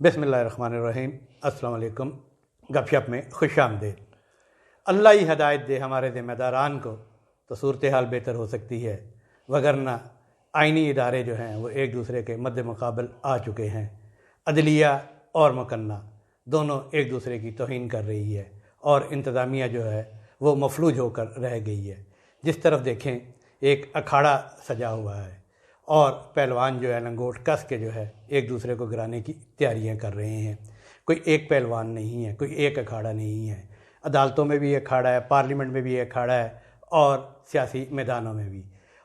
बिस्मिल्लाहिर्रहमानिर्रहीम। अस्सलाम वालेकुम। गपशप में खुश आमदीद। अल्लाह ही हदायत दे हमारे ज़िम्मेदारान को तो सूरत हाल बेहतर हो सकती है, वगरना आइनी इदारे जो हैं वो एक दूसरे के मद्द मुकाबल आ चुके हैं। अदलिया और मुकन्ना दोनों एक दूसरे की तौहीन कर रही है और इंतज़ामिया जो है वो मफलूज होकर रह गई है। जिस तरफ देखें एक अखाड़ा सजा हुआ है और पहलवान जो है लंगोट कस के जो है एक दूसरे को गिराने की तैयारियां कर रहे हैं। कोई एक पहलवान नहीं है, कोई एक अखाड़ा नहीं है। अदालतों में भी अखाड़ा है, पार्लियामेंट में भी अखाड़ा है और सियासी मैदानों में भी।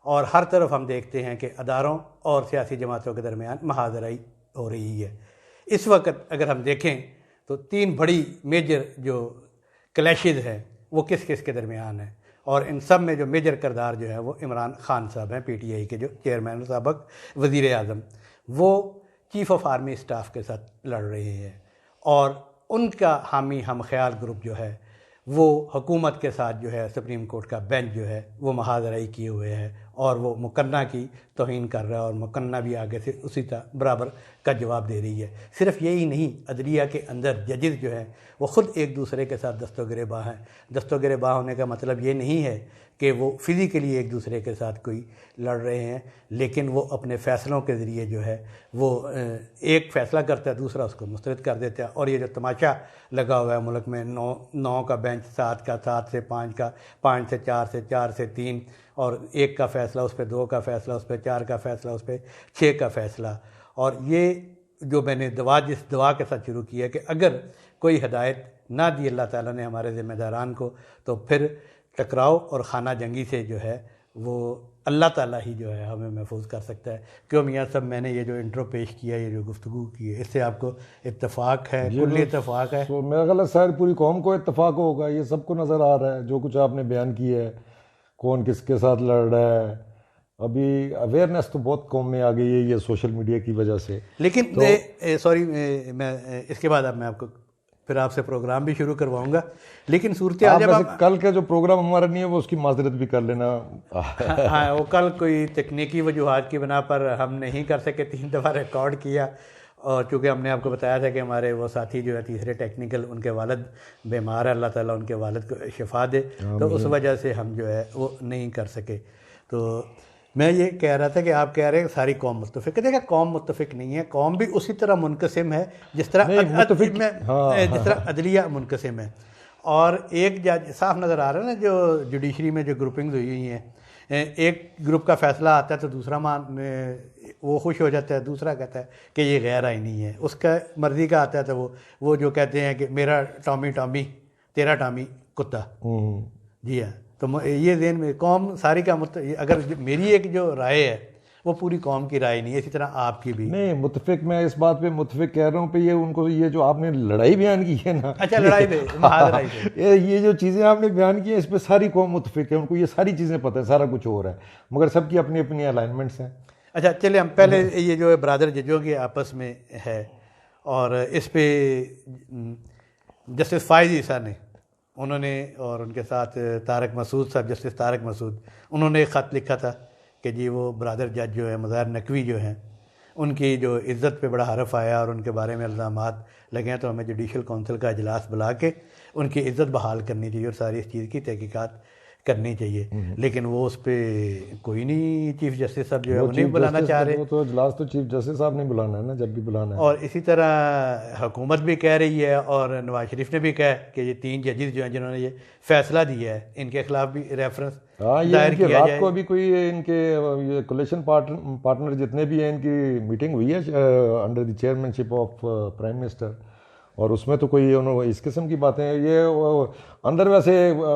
और हर तरफ हम देखते हैं कि अदारों और सियासी जमातों के दरमियान महाजराई हो रही है। इस वक्त अगर हम देखें तो तीन बड़ी मेजर जो क्लैशेज़ हैं वो किस किस के दरमियान है, और इन सब में जो मेजर किरदार जो है वो इमरान खान साहब हैं, पीटीआई के जो चेयरमैन साबिक़ वज़ीर आज़म। वो चीफ़ ऑफ आर्मी स्टाफ के साथ लड़ रहे हैं और उनका हामी हम ख्याल ग्रुप जो है वो हुकूमत के साथ जो है सुप्रीम कोर्ट का बेंच जो है वो महाजराई किए हुए है और वो मुकन्ना की तौहीन कर रहा है और मुकन्ना भी आगे से उसी तरह बराबर का जवाब दे रही है। सिर्फ यही नहीं, अदलिया के अंदर जजेस जो हैं वो ख़ुद एक दूसरे के साथ दस्तगिरबाँ हैं। दस्तगिरबाँ होने का मतलब ये नहीं है कि वो फ़िज़िकली एक दूसरे के साथ कोई लड़ रहे हैं, लेकिन वो अपने फ़ैसलों के ज़रिए जो है वो एक फ़ैसला करता है, दूसरा उसको मुस्तरद कर देता है। और ये जो तमाशा लगा हुआ है मुल्क में, 9 का बेंच, 7 का, 7 से 5 का, 5 से 4 से 4 से 3, और 1 का फ़ैसला उस पर, 2 का फ़ैसला उस पर, 4 का फ़ैसला उस पर, 6 का फ़ैसला। और ये जो मैंने जिस दुआ के साथ शुरू किया कि अगर कोई हिदायत ना दी अल्लाह ताला ने हमारे ज़िम्मेदारान को, तो फिर टकराव और खाना जंगी से जो है वो अल्लाह ताला ही जो है हमें महफूज कर सकता है। क्यों मियाँ सब, मैंने ये जो इंट्रो पेश किया, ये जो गुफ्तगू की है, इससे आपको इत्तेफाक है, कुल्ली इत्तेफाक है? तो मेरा ख्याल है शायद पूरी कौम को इत्तेफाक होगा, ये सबको नज़र आ रहा है जो कुछ आपने बयान किया है, कौन किसके साथ लड़ रहा है। अभी अवेयरनेस तो बहुत कौम में आ गई है ये सोशल मीडिया की वजह से। लेकिन सॉरी, मैं इसके बाद अब मैं आपको फिर आपसे प्रोग्राम भी शुरू करवाऊंगा, लेकिन सूरत जब कल का जो प्रोग्राम हमारा नहीं है वो उसकी माजरत भी कर लेना। हाँ, वो कल कोई तकनीकी वजूहात की बना पर हम नहीं कर सके, 3 दफ़ा रिकॉर्ड किया। और चूँकि हमने आपको बताया था कि हमारे वो साथी जो है तीसरे टेक्निकल, उनके वालिद बीमार है, अल्लाह ताला उनके वालिद को शिफा दे, तो उस वजह से हम जो है वो नहीं कर सके। तो मैं ये कह रहा था कि आप कह रहे हैं सारी कौम मुत्तफ़िक है। देखा, कौम मुत्तफ़िक नहीं है, कौम भी उसी तरह मुनक़सिम है जिस तरह जिस तरह अदलिया मुनक़सिम है। और एक जज साफ नज़र आ रहा है ना, जो जुडिशरी में जो ग्रुपिंग्स हुई हैं, एक ग्रुप का फ़ैसला आता है तो दूसरा वो खुश हो जाता है, दूसरा कहता है कि ये गैर आईनी है। उसका मर्ज़ी का आता है तो वो जो कहते हैं कि मेरा टॉमी टॉमी, तेरा टॉमी कुत्ता। जी हाँ, तो ये ज़हन में कौम सारी का अगर मेरी एक जो राय है वो पूरी कौम की राय नहीं है, इसी तरह आपकी भी नहीं। मुतफिक, मैं इस बात पे मुतफिक कह रहा हूँ पे, ये उनको ये जो आपने लड़ाई बयान की है ना, अच्छा लड़ाई पे, महाजराई पे, ये जो चीज़ें आपने बयान की है इस पर सारी कौम मुतफिक है, उनको ये सारी चीज़ें पता है, सारा कुछ हो रहा है, मगर सबकी अपनी अपनी अलाइनमेंट्स हैं। अच्छा चलिए, हम पहले ये जो ब्रादर जजों के आपस में है, और इस पे जस्टिस फाइज ईसा ने, उन्होंने और उनके साथ तारक मसूद साहब, जस्टिस तारक मसूद, उन्होंने एक ख़त लिखा था कि जी वो ब्रादर जज जो है मज़ार नकवी जो हैं, उनकी जो इज़्ज़त पे बड़ा हरफ आया और उनके बारे में इल्ज़ामात लगे हैं, तो हमें जुडिशल काउंसिल का इजलास बुला के उनकी इज़्ज़त बहाल करनी चाहिए और सारी इस चीज़ की तहकीकात करनी चाहिए। लेकिन वो उस पर कोई नहीं, चीफ जस्टिस साहब जो है उन्हें बुलाना चाह रहे। वो तो इजलास तो चीफ जस्टिस साहब ने बुलाना है ना, जब भी बुलाना है। और इसी तरह हुकूमत भी कह रही है और नवाज शरीफ ने भी कहा कि ये 3 जजेस जो हैं जिन्होंने ये फैसला दिया है, इनके खिलाफ भी रेफरेंस दायर किया जाए। रात को अभी कोई इनके ये कोलिशन पार्टनर जितने भी हैं, इनकी मीटिंग हुई है under the chairmanship of prime minister, और उसमें तो कोई उन्होंने इस किस्म की बातें, ये अंदर वैसे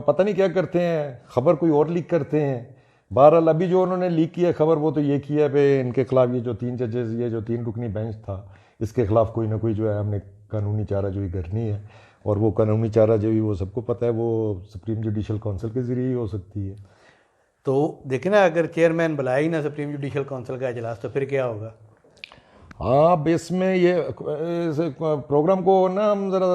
पता नहीं क्या करते हैं, खबर कोई और लीक करते हैं। बहरहाल अभी जो उन्होंने लीक किया खबर वो तो ये किया है भाई इनके खिलाफ ये जो 3 जजेस, ये जो 3 रुकनी बेंच था, इसके खिलाफ कोई ना कोई जो है हमने कानूनी चाराजोई करनी है, और वो कानूनी चाराजोई वो सबको पता है वो सुप्रीम जुडिशल काउंसिल के ज़रिए ही हो सकती है। तो देखें ना, अगर चेयरमैन बुलाया ही ना सुप्रीम जुडिशल काउंसिल का इजलास तो फिर क्या होगा? हाँ, बेस में ये प्रोग्राम को ना हम जरा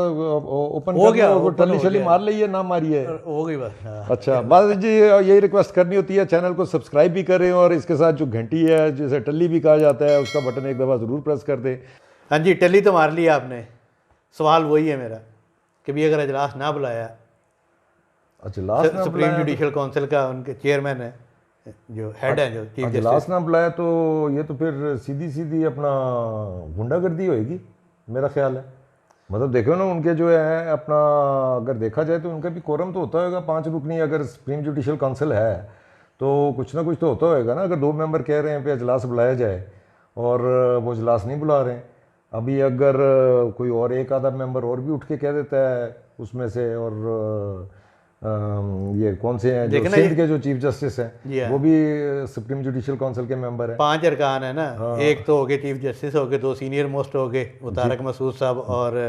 ओपन हो गया, टली शली मार ली ना मारिए, हो गई बस। हाँ। अच्छा, बस जी यही रिक्वेस्ट करनी होती है, चैनल को सब्सक्राइब भी करें और इसके साथ जो घंटी है जिसे टल्ली भी कहा जाता है उसका बटन एक दफ़ा ज़रूर प्रेस कर दें। हाँ जी, टली तो मार लिया आपने। सवाल वही है मेरा कि भी अगर अजलास ना बुलाया, अजलास ना सुप्रीम बुलाया तो जुडिशल काउंसिल का उनके चेयरमैन है, जो हेड है, जो चीफ अजलास जस्टिस, ना बुलाया तो ये तो फिर सीधी सीधी अपना गुंडागर्दी होएगी मेरा ख्याल है। मतलब देखो ना, उनके जो है अपना, अगर देखा जाए तो उनका भी कोरम तो होता होगा 5 रुकनी। अगर सुप्रीम जुडिशल काउंसिल है तो कुछ ना कुछ तो होता होगा ना। अगर 2 मेंबर कह रहे हैं पे अजलास बुलाया जाए और वो अजलास नहीं बुला रहे हैं, अभी अगर कोई और एक आधा मेंबर और भी उठ के कह देता है उसमें से, और ये कौन से हैं जो देखना सिंध ये, के जो चीफ जस्टिस जी हैं हाँ, वो भी सुप्रीम जुडिशल काउंसिल के मेंबर हैं। 5 अरकान है ना। हाँ। एक तो हो गए चीफ जस्टिस, हो गए 2 सीनियर मोस्ट हो गए, वो तारक मसूद साहब और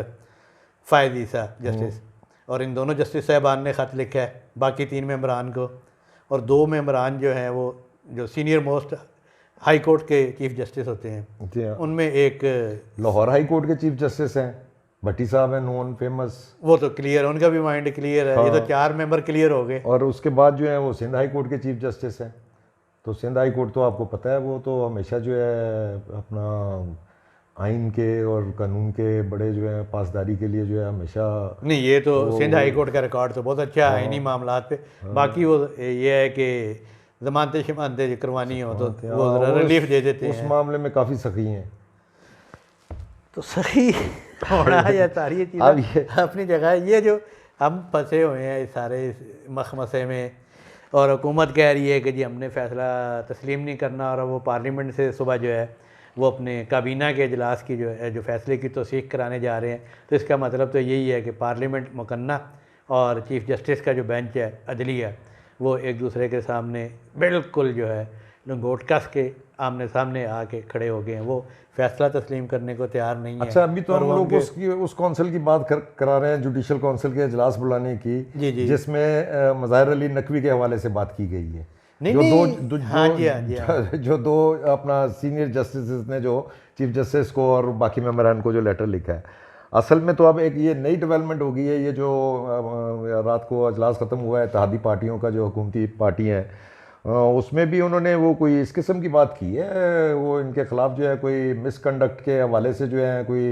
फायद ईसा जस्टिस, और इन दोनों जस्टिस साहबान ने ख़त लिखा है बाकी 3 मेंबरान को, और 2 मेंबरान जो हैं वो जो सीनियर मोस्ट हाई कोर्ट के चीफ जस्टिस होते हैं, जी हाँ। उनमें एक लाहौर हाई कोर्ट के चीफ जस्टिस हैं, भट्टी साहब हैं, नोन फेमस। वो तो क्लियर, उनका भी माइंड क्लियर है। ये तो 4 मेंबर क्लियर हो गए। और उसके बाद जो है वो सिंध हाई कोर्ट के चीफ जस्टिस हैं। तो सिंध हाई कोर्ट तो आपको पता है वो तो हमेशा जो है अपना आइन के और कानून के बड़े जो है पासदारी के लिए जो है हमेशा। नहीं, ये तो सिंध हाई कोर्ट का रिकॉर्ड तो बहुत अच्छा है आईनी मामलात पे। बाकी वो ये है कि जमानतें शमानतें जो करवानी हो तो वो ज़रा रिलीफ दे देते उस हैं। मामले में काफ़ी सखी हैं। तो सही होना या सारी ये अब चीज़ें अपनी जगह है। ये जो हम फंसे हुए हैं इस सारे मखमसे में, और हुकूमत कह रही है कि जी हमने फ़ैसला तस्लीम नहीं करना, और वो पार्लियामेंट से सुबह जो है वो अपने काबीना के अजलास की जो है जो फ़ैसले की तौसीक़ कराने जा रहे हैं। तो इसका मतलब तो यही है कि पार्लियामेंट मुकन्ना और चीफ़ जस्टिस का जो बेंच है अदलिया, वो एक दूसरे के सामने बिल्कुल जो है लंगोट कस के आमने सामने आके खड़े हो गए हैं। वो फैसला तस्लीम करने को तैयार नहीं है। अच्छा, अभी तो और हम वो लोग उनके- उस काउंसिल की बात करा रहे हैं, जुडिशल काउंसिल के अजलास बुलाने की, जी जी जिसमें मज़ाहिर अली नकवी के हवाले से बात की गई है। नहीं जो नहीं, दो हाँ जी हाँ जी हाँ। जो 2 अपना सीनियर जस्टिस ने जो चीफ जस्टिस को और बाकी मेंबरान को जो लेटर लिखा है, असल में तो अब एक ये नई डेवलपमेंट हो गई है। ये जो रात को अजलास ख़त्म हुआ है, इत्तेहादी पार्टियों का जो हुकूमती पार्टी है, उसमें भी उन्होंने वो कोई इस किस्म की बात की है। वो इनके ख़िलाफ़ जो है कोई मिसकंडक्ट के हवाले से जो है कोई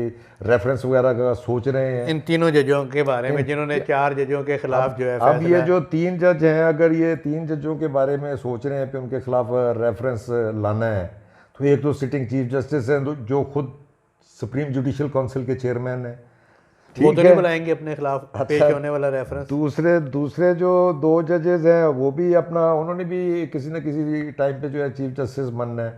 रेफरेंस वगैरह का सोच रहे हैं। इन तीनों जजों के बारे में जिन्होंने 4 जजों के खिलाफ जो है अब फैसला ये जो 3 जज हैं, अगर ये 3 जजों के बारे में सोच रहे हैं कि उनके खिलाफ रेफरेंस लाना है, तो एक तो सिटिंग चीफ जस्टिस हैं जो खुद सुप्रीम जुडिशल काउंसिल के चेयरमैन हैं, वो तो नहीं बुलाएंगे अपने खिलाफ पेश अच्छा, होने वाला रेफरेंस। दूसरे जो 2 जजेस हैं वो भी अपना, उन्होंने भी किसी न किसी टाइम पे जो है चीफ जस्टिस बनना है।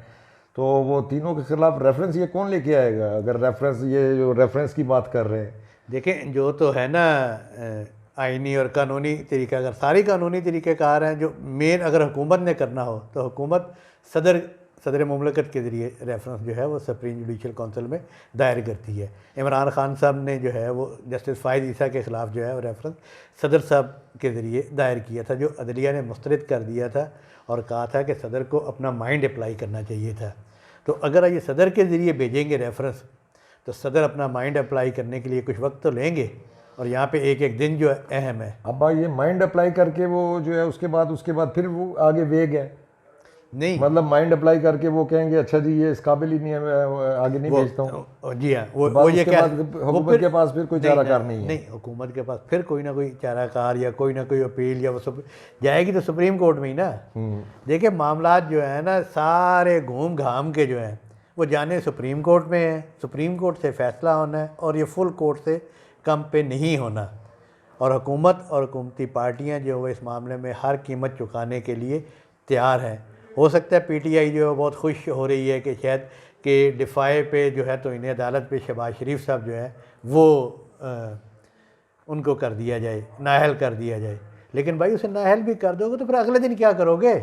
तो वो तीनों के खिलाफ रेफरेंस ये कौन लेके आएगा, अगर रेफरेंस, ये जो रेफरेंस की बात कर रहे हैं। देखें, जो तो है ना आइनी और कानूनी तरीका, अगर सारी कानूनी तरीक़ेकार हैं, जो मेन अगर हुकूमत ने करना हो तो हुकूमत सदर मुमलकत के ज़रिए रेफरेंस जो है वो सुप्रीम जुडिशल काउंसिल में दायर करती है। इमरान खान साहब ने जो है वो जस्टिस फायद ईसा के ख़िलाफ़ जो है वो रेफरेंस सदर साहब के ज़रिए दायर किया था, जो अदलिया ने मुस्तरद कर दिया था और कहा था कि सदर को अपना माइंड अप्लाई करना चाहिए था। तो अगर ये सदर के ज़रिए भेजेंगे रेफरेंस, तो सदर अपना माइंड अप्लाई करने के लिए कुछ वक्त तो लेंगे, और यहाँ पे एक एक दिन जो है अहम है। अब ये माइंड अप्लाई करके वो जो है उसके बाद फिर वो आगे वेग है। नहीं, मतलब माइंड अप्लाई करके वो कहेंगे अच्छा जी ये इस काबिल ही नहीं है, मैं आगे नहीं भेजता हूँ। जी हाँ, वो ये उसके क्या, बाद हुकूमत के पास फिर कोई चाराकार नहीं है। नहीं, हुकूमत के पास फिर कोई ना कोई चाराकार या कोई ना कोई अपील या वो सब जाएगी तो सुप्रीम कोर्ट में ही ना। देखिए, मामलात जो है ना सारे घूम घाम के जो हैं वो जाने सुप्रीम कोर्ट में है, सुप्रीम कोर्ट से फ़ैसला होना है, और ये फुल कोर्ट से कम पे नहीं होना। और हुकूमत और हुकूमती पार्टियाँ जो वो इस मामले में हर कीमत चुकाने के लिए तैयार हैं। हो सकता है PTI जो है बहुत खुश हो रही है कि शायद कि डिफ़ाई पे जो है तो इन्हें अदालत पे शहबाज शरीफ साहब जो है वो उनको कर दिया जाए, नाअहल कर दिया जाए। लेकिन भाई उसे नाअहल भी कर दोगे तो फिर अगले दिन क्या करोगे?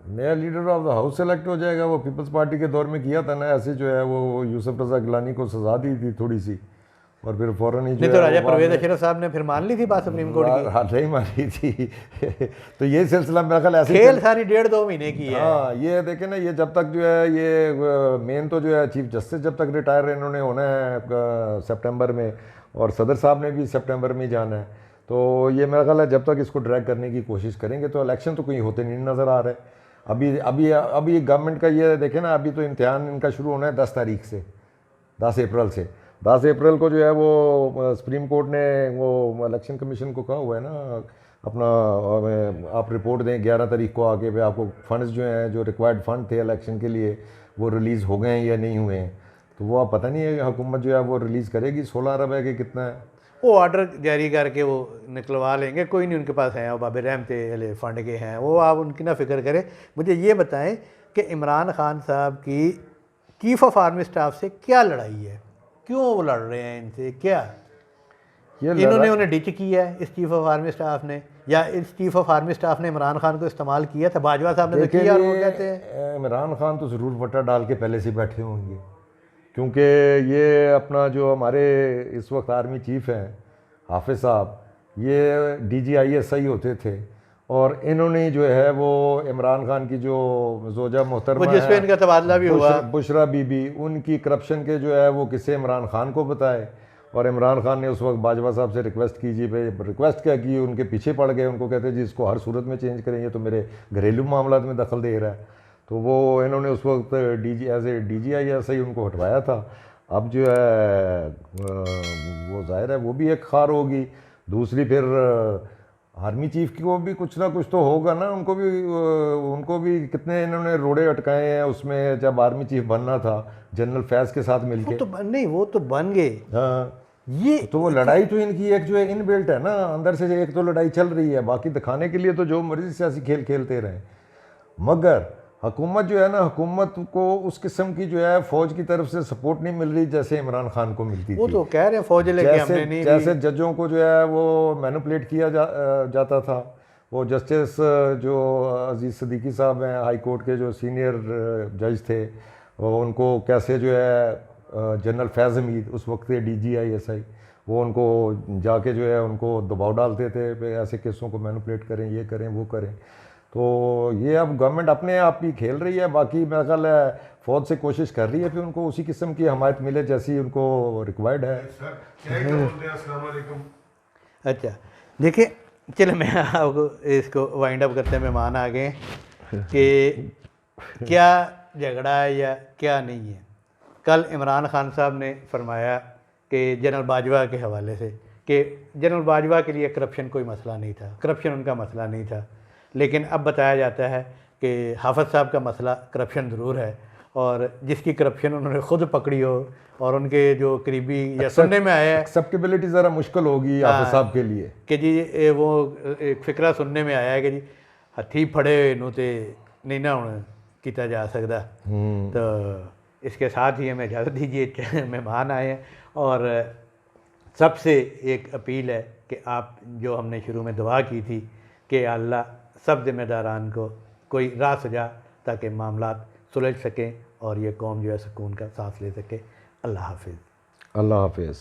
नया leader of the house select हो जाएगा। वो पीपल्स पार्टी के दौर में किया था ना ऐसे, जो है वो यूसुफ रज़ा गिलानी को सजा दी थी थोड़ी सी, और फिर फ़ौरन ही जो नहीं तो है राजा वो बाद परवेज़ में- अशरफ साहब ने फिर मान ली थी बात सुप्रीम कोर्ट की। हाँ, नहीं मानी थी। तो ये सिलसिला मेरा ख्याल ऐसे ही खेल सारी 1.5-2 महीने की है। हाँ, ये देखे ना, ये जब तक जो है ये मेन तो जो है चीफ जस्टिस जब तक रिटायर इन्होंने होना है सितंबर में, और सदर साहब ने भी सितंबर में ही जाना है। तो ये मेरा ख्याल है जब तक इसको ड्रैग करने की कोशिश करेंगे तो इलेक्शन तो कहीं होते नहीं नज़र आ रहे। अभी गवर्नमेंट का ये देखे ना, अभी तो इम्तिहान इनका शुरू होना है 10 तारीख से। 10 अप्रैल से। 10 अप्रैल को जो है वो सुप्रीम कोर्ट ने वो इलेक्शन कमीशन को कहा हुआ है ना अपना आप रिपोर्ट दें 11 तारीख को आके पे आपको फंड्स जो हैं जो रिक्वायर्ड फंड थे इलेक्शन के लिए वो रिलीज़ हो गए हैं या नहीं हुए हैं। तो वो आप पता नहीं है हुकूमत जो है वो रिलीज़ करेगी 16 अरब है कि कितना है, वो ऑर्डर जारी करके वो निकलवा लेंगे, कोई नहीं उनके पास हैं, वो बाबे रहमते वाले फ़ंड के हैं, वो आप उनकी ना फिक्र करें। मुझे ये बताएं कि इमरान खान साहब की चीफ़ ऑफ आर्मी स्टाफ से क्या लड़ाई है, क्यों वो लड़ रहे हैं इनसे, क्या इन्होंने उन्हें डिच किया है इस चीफ़ ऑफ आर्मी स्टाफ ने, या इस चीफ़ ऑफ आर्मी स्टाफ ने इमरान खान को इस्तेमाल किया था? बाजवा साहब ने तो किया और वो कहते हैं इमरान खान तो ज़रूर वटा डाल के पहले से बैठे होंगे, क्योंकि ये अपना जो हमारे इस वक्त आर्मी चीफ़ हैं हाफिज़ साहब ये DGISI होते थे और इन्होंने जो है वो इमरान खान की जो जोजा मोहतरमा जिस पे इनका तबादला भी हुआ बुशरा बीबी उनकी करप्शन के जो है वो किसे इमरान खान को बताए और इमरान खान ने उस वक्त बाजवा साहब से रिक्वेस्ट की जी भाई, रिक्वेस्ट क्या की, उनके पीछे पड़ गए, उनको कहते जी इसको हर सूरत में चेंज करेंगे तो मेरे घरेलू मामला में दखल दे रहा है। तो वो इन्होंने उस वक्त DGISI उनको हटवाया था। अब जो है वो जाहिर है वो भी एक खार होगी, दूसरी फिर आर्मी चीफ की को भी कुछ ना कुछ तो होगा ना, उनको भी कितने इन्होंने रोड़े अटकाए हैं उसमें जब आर्मी चीफ बनना था जनरल फैज़ के साथ मिलके। वो तो बन गए। हाँ ये तो वो लड़ाई तो इनकी एक जो है इनबिल्ट है ना, अंदर से एक तो लड़ाई चल रही है, बाकी दिखाने के लिए तो जो मर्जी सियासी खेल खेलते रहें। मगर हुकूमत जो है ना, हुकूमत को उस किस्म की जो है फौज की तरफ से सपोर्ट नहीं मिल रही जैसे इमरान खान को मिलती थी। वो तो कह रहे हैं फौज लेके हमने नहीं, जैसे जजों को जो है वो मैनिपुलेट किया जाता था। वो जस्टिस जो अजीज़ सिद्दीकी साहब हैं हाई कोर्ट के जो सीनियर जज थे, वो उनको कैसे जो है जनरल फैज़ हमीद उस वक्त के DGISI वो उनको जाके जो है उनको दबाव डालते थे ऐसे केसों को मैनिपुलेट करें, ये करें वो करें। तो ये अब गवर्नमेंट अपने आप ही खेल रही है, बाकी मेरा ख्याल है फौज से कोशिश कर रही है फिर उनको उसी किस्म की हमायत मिले जैसी उनको रिक्वायर्ड है। अच्छा देखिए, चलो मैं आपको इसको वाइंड अप करते हैं, मेहमान आ गए कि क्या झगड़ा है या क्या नहीं है। कल इमरान खान साहब ने फरमाया कि जनरल बाजवा के हवाले से कि जनरल बाजवा के लिए करप्शन कोई मसला नहीं था, करप्शन उनका मसला नहीं था, लेकिन अब बताया जाता है कि हाफिज़ साहब का मसला करप्शन ज़रूर है और जिसकी करप्शन उन्होंने ख़ुद पकड़ी हो और उनके जो करीबी या सुनने में आया है एक्सेप्टेबिलिटी ज़रा मुश्किल होगी हाफिज़ साहब के लिए कि जी वो एक फ़िक्रा सुनने में आया है कि जी हथी फड़े नू ते नहीं ना हुण किया जा सकता। तो इसके साथ ही हमें इजाज़त दीजिए, मेहमान आए हैं और सबसे एक अपील है कि आप जो हमने शुरू में दुआ की थी कि अल्लाह सब ज़िम्मेदारान को कोई राह सुझा ताकि मामलात सुलझ सकें और ये कौम जो है सुकून का सांस ले सके। अल्लाह हाफिज़। अल्लाह हाफिज़।